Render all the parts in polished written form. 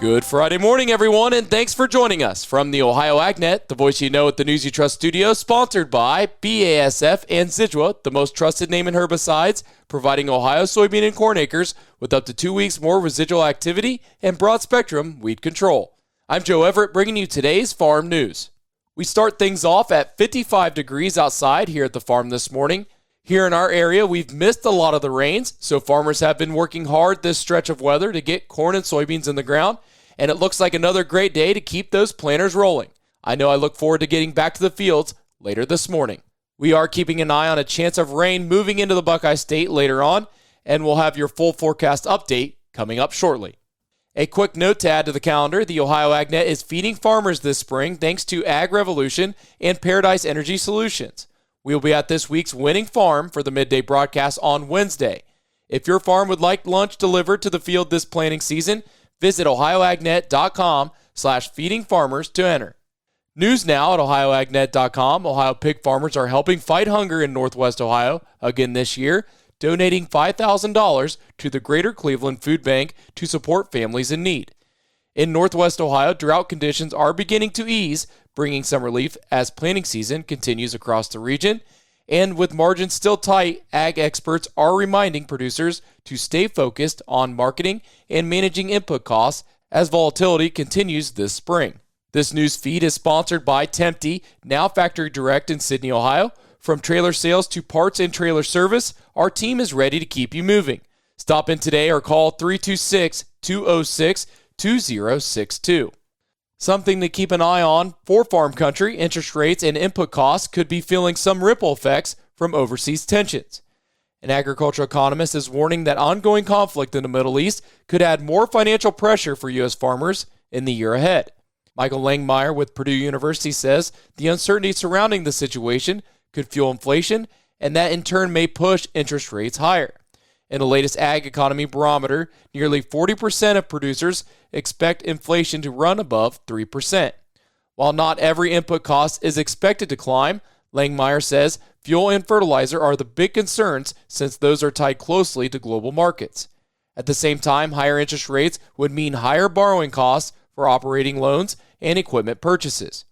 Good Friday morning, everyone, and thanks for joining us from the Ohio AgNet, the voice you know at the News You Trust studio, sponsored by BASF and Zidua, the most trusted name in herbicides, providing Ohio soybean and corn acres with up to 2 weeks more residual activity and broad-spectrum weed control. I'm Joe Everett, bringing you today's farm news. We start things off at 55 degrees outside here at the farm this morning. Here in our area, we've missed a lot of the rains, so farmers have been working hard this stretch of weather to get corn and soybeans in the ground, and it looks like another great day to keep those planters rolling. I know I look forward to getting back to the fields later this morning. We are keeping an eye on a chance of rain moving into the Buckeye State later on, and we'll have your full forecast update coming up shortly. A quick note to add to the calendar, the Ohio AgNet is feeding farmers this spring thanks to Ag Revolution and Paradise Energy Solutions. We will be at this week's Winning Farm for the midday broadcast on Wednesday. If your farm would like lunch delivered to the field this planting season, visit ohioagnet.com/feedingfarmers to enter. News now at ohioagnet.com. Ohio pig farmers are helping fight hunger in Northwest Ohio again this year, donating $5,000 to the Greater Cleveland Food Bank to support families in need. In Northwest Ohio, drought conditions are beginning to ease, bringing some relief as planting season continues across the region. And with margins still tight, ag experts are reminding producers to stay focused on marketing and managing input costs as volatility continues this spring. This news feed is sponsored by Tempti, now factory direct in Sidney, Ohio. From trailer sales to parts and trailer service, our team is ready to keep you moving. Stop in today or call 326-206-2062. Something to keep an eye on for farm country, interest rates and input costs could be feeling some ripple effects from overseas tensions. An agricultural economist is warning that ongoing conflict in the Middle East could add more financial pressure for U.S. farmers in the year ahead. Michael Langmeyer with Purdue University says the uncertainty surrounding the situation could fuel inflation, and that in turn may push interest rates higher. In the latest Ag Economy Barometer, nearly 40% of producers expect inflation to run above 3%. While not every input cost is expected to climb, Langmeyer says fuel and fertilizer are the big concerns since those are tied closely to global markets. At the same time, higher interest rates would mean higher borrowing costs for operating loans and equipment purchases.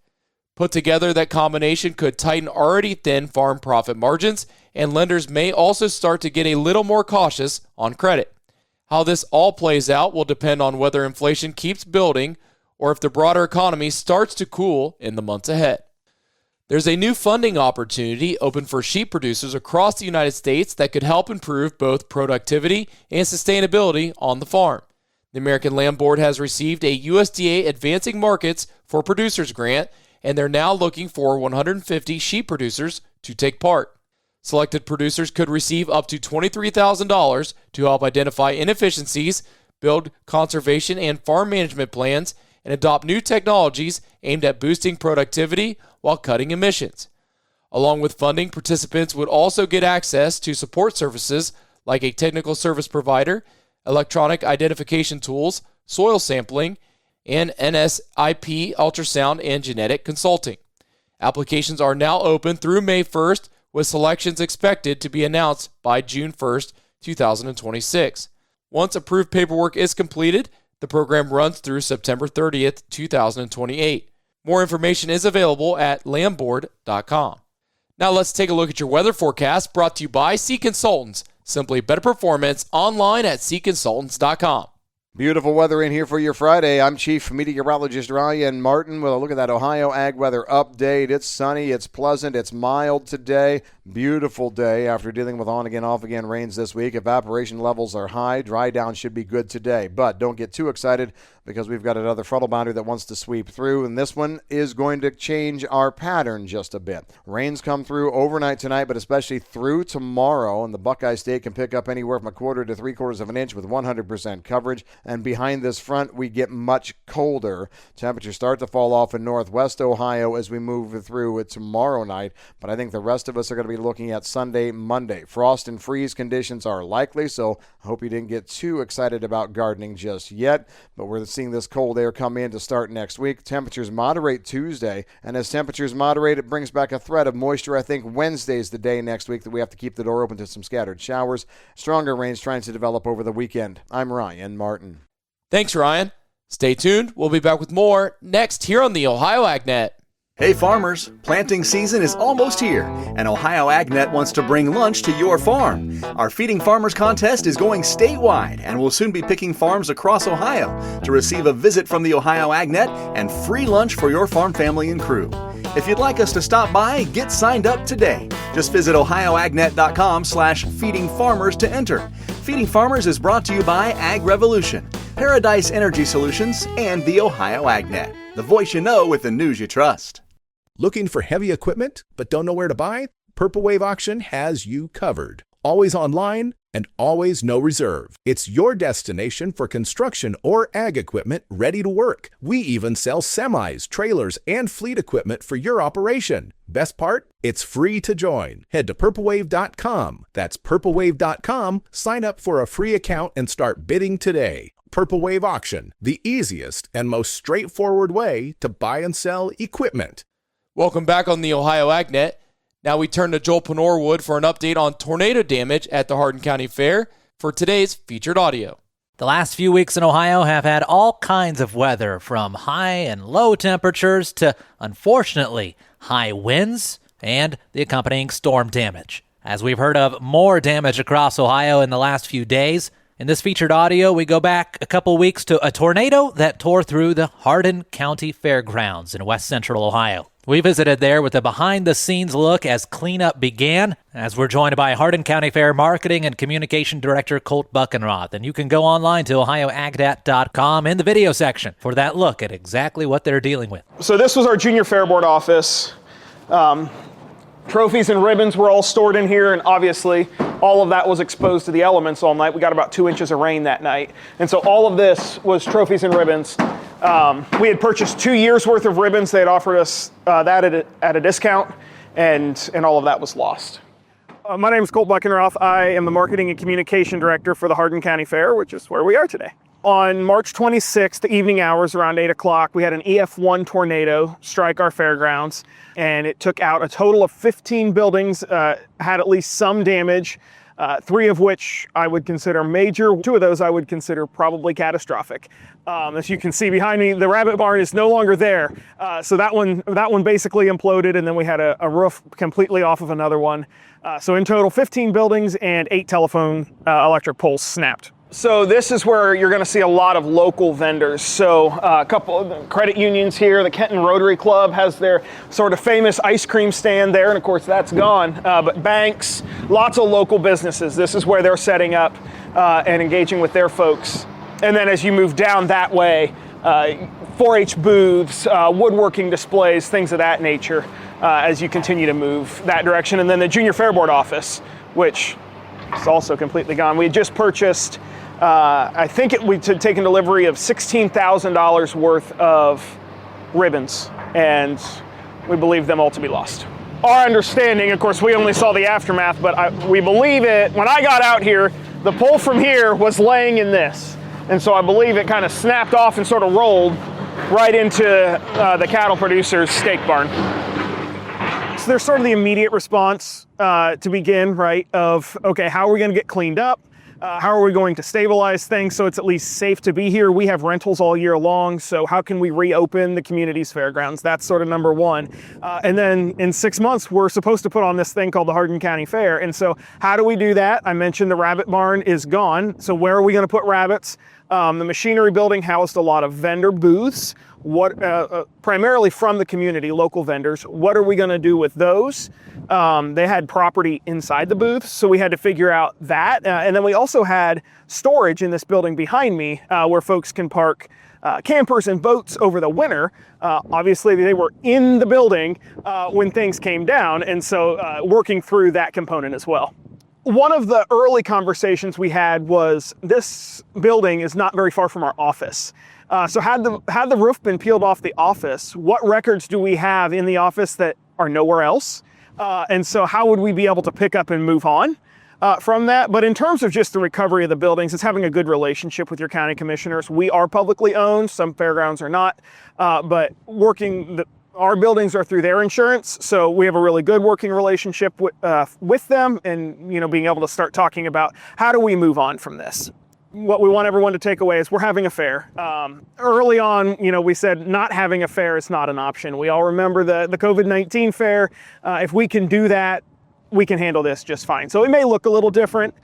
Put together, that combination could tighten already thin farm profit margins, and lenders may also start to get a little more cautious on credit. How this all plays out will depend on whether inflation keeps building or if the broader economy starts to cool in the months ahead. There's a new funding opportunity open for sheep producers across the United States that could help improve both productivity and sustainability on the farm. The American Lamb Board has received a USDA Advancing Markets for Producers grant, and they're now looking for 150 sheep producers to take part. Selected producers could receive up to $23,000 to help identify inefficiencies, build conservation and farm management plans, and adopt new technologies aimed at boosting productivity while cutting emissions. Along with funding, participants would also get access to support services like a technical service provider, electronic identification tools, soil sampling, and NSIP ultrasound and genetic consulting. Applications are now open through May 1st, with selections expected to be announced by June 1st, 2026. Once approved paperwork is completed, the program runs through September 30th, 2028. More information is available at lambboard.com. Now let's take a look at your weather forecast brought to you by Sea Consultants. Simply better performance online at seaconsultants.com. Beautiful weather in here for your Friday. I'm Chief Meteorologist Ryan Martin with a look at that Ohio Ag Weather Update. It's sunny, it's pleasant, it's mild today. Beautiful day after dealing with on-again, off-again rains this week. Evaporation levels are high. Dry down should be good today. But don't get too excited because we've got another frontal boundary that wants to sweep through, and this one is going to change our pattern just a bit. Rains come through overnight tonight, but especially through tomorrow, and the Buckeye State can pick up anywhere from 1/4 to 3/4 of an inch with 100% coverage. And behind this front, we get much colder. Temperatures start to fall off in northwest Ohio as we move through it tomorrow night, but I think the rest of us are going to be looking at Sunday, Monday. Frost and freeze conditions are likely, so I hope you didn't get too excited about gardening just yet, but we're seeing this cold air come in to start next week. Temperatures moderate Tuesday, and as temperatures moderate, it brings back a threat of moisture. I think Wednesday's the day next week that we have to keep the door open to some scattered showers. Stronger rains trying to develop over the weekend. I'm Ryan Martin. Thanks, Ryan. Stay tuned. We'll be back with more next here on the Ohio AgNet. Hey farmers, planting season is almost here, and Ohio AgNet wants to bring lunch to your farm. Our Feeding Farmers contest is going statewide, and we'll soon be picking farms across Ohio to receive a visit from the Ohio AgNet and free lunch for your farm family and crew. If you'd like us to stop by, get signed up today. Just visit ohioagnet.com/feedingfarmers to enter. Feeding Farmers is brought to you by Ag Revolution, Paradise Energy Solutions, and the Ohio AgNet, the voice you know with the news you trust. Looking for heavy equipment but don't know where to buy? Purple Wave Auction has you covered. Always online and always no reserve. It's your destination for construction or ag equipment ready to work. We even sell semis, trailers, and fleet equipment for your operation. Best part? It's free to join. Head to purplewave.com. That's purplewave.com. Sign up for a free account and start bidding today. Purple Wave Auction, the easiest and most straightforward way to buy and sell equipment. Welcome back on the Ohio AgNet. Now we turn to Joel Panorwood for an update on tornado damage at the Hardin County Fair for today's featured audio. The last few weeks in Ohio have had all kinds of weather, from high and low temperatures to, unfortunately, high winds and the accompanying storm damage. As we've heard of more damage across Ohio in the last few days, in this featured audio, we go back a couple weeks to a tornado that tore through the Hardin County Fairgrounds in west central Ohio. We visited there with a behind-the-scenes look as cleanup began, as we're joined by Hardin County Fair Marketing and Communication Director Colt Buckenroth. And you can go online to ohioagnet.com in the video section for that look at exactly what they're dealing with. So this was our junior fair board office. Trophies and ribbons were all stored in here, and obviously all of that was exposed to the elements all night. We got about 2 inches of rain that night. And so all of this was trophies and ribbons. We had purchased 2 years worth of ribbons. They had offered us that at a discount, and all of that was lost. My name is Colt Buckenroth. I am the Marketing and Communication Director for the Hardin County Fair, which is where we are today. On March 26th, the evening hours around 8 o'clock, we had an EF1 tornado strike our fairgrounds, and it took out a total of 15 buildings, had at least some damage, 3 of which I would consider major. 2 of those I would consider probably catastrophic. As you can see behind me, the rabbit barn is no longer there. So that one basically imploded, and then we had a roof completely off of another one. So in total, 15 buildings and 8 telephone electric poles snapped. So this is where you're going to see a lot of local vendors. So a couple of credit unions here. The Kenton Rotary Club has their sort of famous ice cream stand there, and of course that's gone. But banks, lots of local businesses. This is where they're setting up and engaging with their folks. And then as you move down that way, 4-H booths, woodworking displays, things of that nature as you continue to move that direction. And then the Junior Fair Board office, which is also completely gone. We had just purchased I think we'd taken delivery of $16,000 worth of ribbons, and we believe them all to be lost. Our understanding, of course, we only saw the aftermath, but we believe it. When I got out here, the pole from here was laying in this, and so I believe it kind of snapped off and sort of rolled right into the cattle producer's steak barn. So there's sort of the immediate response to begin, right, of, okay, how are we going to get cleaned up? How are we going to stabilize things so it's at least safe to be here? We have rentals all year long, so how can we reopen the community's fairgrounds? That's sort of number one. And then in 6 months, we're supposed to put on this thing called the Hardin County Fair. And so how do we do that? I mentioned the rabbit barn is gone. So where are we going to put rabbits? The machinery building housed a lot of vendor booths, primarily from the community, local vendors. What are we going to do with those? They had property inside the booths, so we had to figure out that. And then we also had storage in this building behind me where folks can park campers and boats over the winter. Obviously, they were in the building when things came down, and so working through that component as well. One of the early conversations we had was this building is not very far from our office. So had the roof been peeled off the office, what records do we have in the office that are nowhere else? And so how would we be able to pick up and move on from that? But in terms of just the recovery of the buildings, it's having a good relationship with your county commissioners. We are publicly owned, some fairgrounds are not, but our buildings are through their insurance, so we have a really good working relationship with them, and being able to start talking about how do we move on from this. what we want everyone to take away is we're having a fair. Early on, we said not having a fair is not an option. We all remember the COVID-19 fair. If we can do that, we can handle this just fine. So it may look a little different.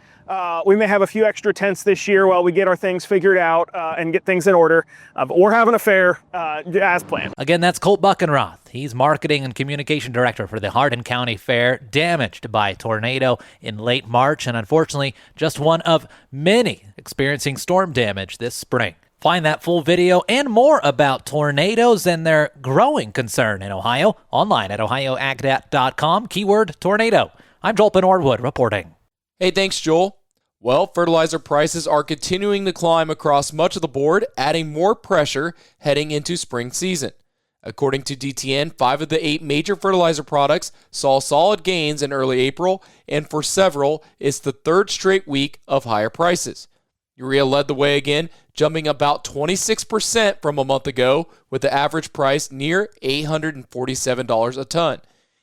We may have a few extra tents this year while we get our things figured out and get things in order. But we're having a fair as planned. Again, that's Colt Buckenroth. He's Marketing and Communication Director for the Hardin County Fair, damaged by a tornado in late March, and unfortunately, just one of many experiencing storm damage this spring. Find that full video and more about tornadoes and their growing concern in Ohio online at ohioagnet.com, keyword tornado. I'm Joel Norwood reporting. Hey, thanks, Joel. Well, fertilizer prices are continuing to climb across much of the board, adding more pressure heading into spring season. According to DTN, 5 of the 8 major fertilizer products saw solid gains in early April, and for several, it's the third straight week of higher prices. Urea led the way again, jumping about 26% from a month ago, with the average price near $847 a ton.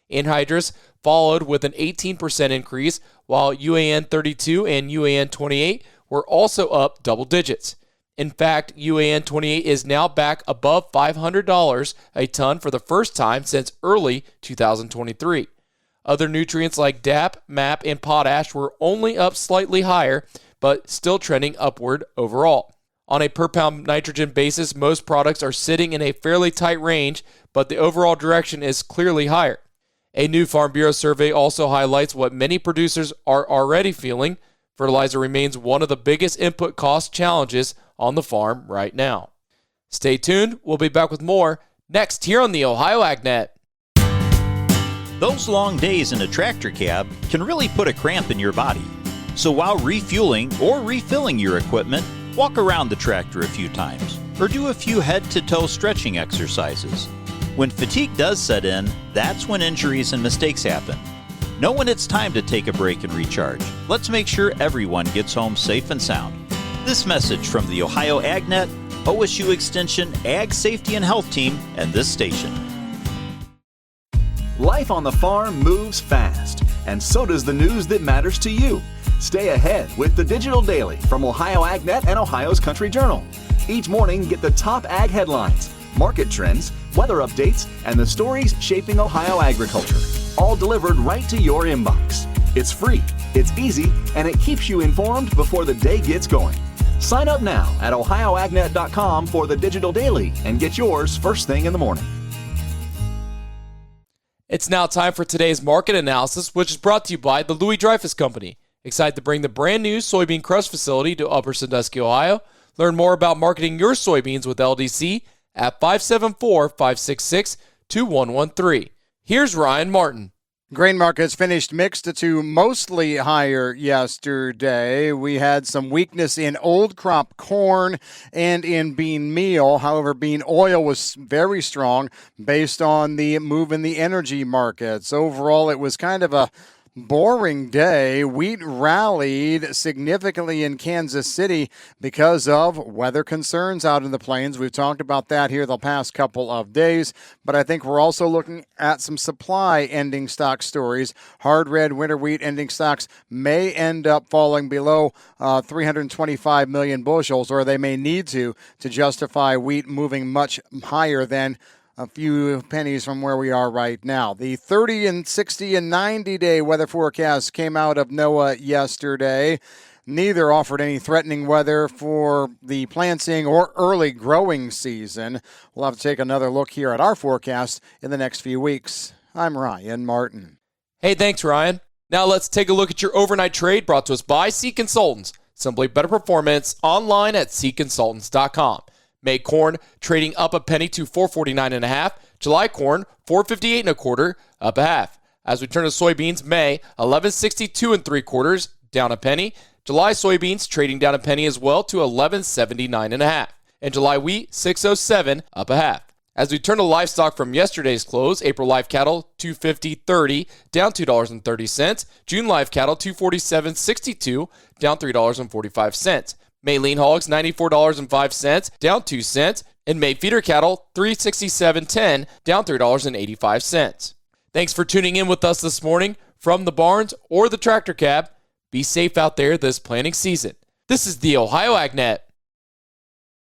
Anhydrous followed with an 18% increase, while UAN 32 and UAN 28 were also up double digits. In fact, UAN 28 is now back above $500 a ton for the first time since early 2023. Other nutrients like DAP, MAP, and potash were only up slightly higher, but still trending upward overall. On a per-pound nitrogen basis, most products are sitting in a fairly tight range, but the overall direction is clearly higher. A new Farm Bureau survey also highlights what many producers are already feeling. Fertilizer remains one of the biggest input cost challenges on the farm right now. Stay tuned. We'll be back with more next here on the Ohio AgNet. Those long days in a tractor cab can really put a cramp in your body. So while refueling or refilling your equipment, walk around the tractor a few times or do a few head-to-toe stretching exercises. When fatigue does set in, that's when injuries and mistakes happen. Know when it's time to take a break and recharge. Let's make sure everyone gets home safe and sound. This message from the Ohio AgNet, OSU Extension Ag Safety and Health Team, and this station. Life on the farm moves fast, and so does the news that matters to you. Stay ahead with the Digital Daily from Ohio AgNet and Ohio's Country Journal. Each morning, get the top ag headlines, market trends, weather updates, and the stories shaping Ohio agriculture, all delivered right to your inbox. It's free, it's easy, and it keeps you informed before the day gets going. Sign up now at ohioagnet.com for the Digital Daily and get yours first thing in the morning. It's now time for today's market analysis, which is brought to you by the Louis Dreyfus Company. Excited to bring the brand new soybean crush facility to Upper Sandusky, Ohio. Learn more about marketing your soybeans with LDC at 574-566-2113. Here's Ryan Martin. Grain markets finished mixed to mostly higher yesterday. We had some weakness in old crop corn and in bean meal. However, bean oil was very strong based on the move in the energy markets. Overall, it was kind of a boring day. Wheat rallied significantly in Kansas City because of weather concerns out in the plains. We've talked about that here the past couple of days, but I think we're also looking at some supply ending stock stories. Hard red winter wheat ending stocks may end up falling below 325 million bushels, or they may need to justify wheat moving much higher than a few pennies from where we are right now. The 30 and 60 and 90-day weather forecast came out of NOAA yesterday. Neither offered any threatening weather for the planting or early growing season. We'll have to take another look here at our forecast in the next few weeks. I'm Ryan Martin. Hey, thanks, Ryan. Now let's take a look at your overnight trade brought to us by Seed Consultants. Simply better performance online at seedconsultants.com. May corn trading up a penny to $4.49.5. July corn $4.58.25, up a half. As we turn to soybeans, May $11.62 3/4, down a penny. July soybeans trading down a penny as well to $11.79.5. And July wheat $6.07, up a half. As we turn to livestock from yesterday's close, April live cattle $250.30, down $2.30. June live cattle $247.62, down $3.45. May lean hogs $94.05, down 2 cents, and May feeder cattle $367.10, down $3.85. Thanks for tuning in with us this morning from the barns or the tractor cab. Be safe out there this planting season. This is the Ohio AgNet.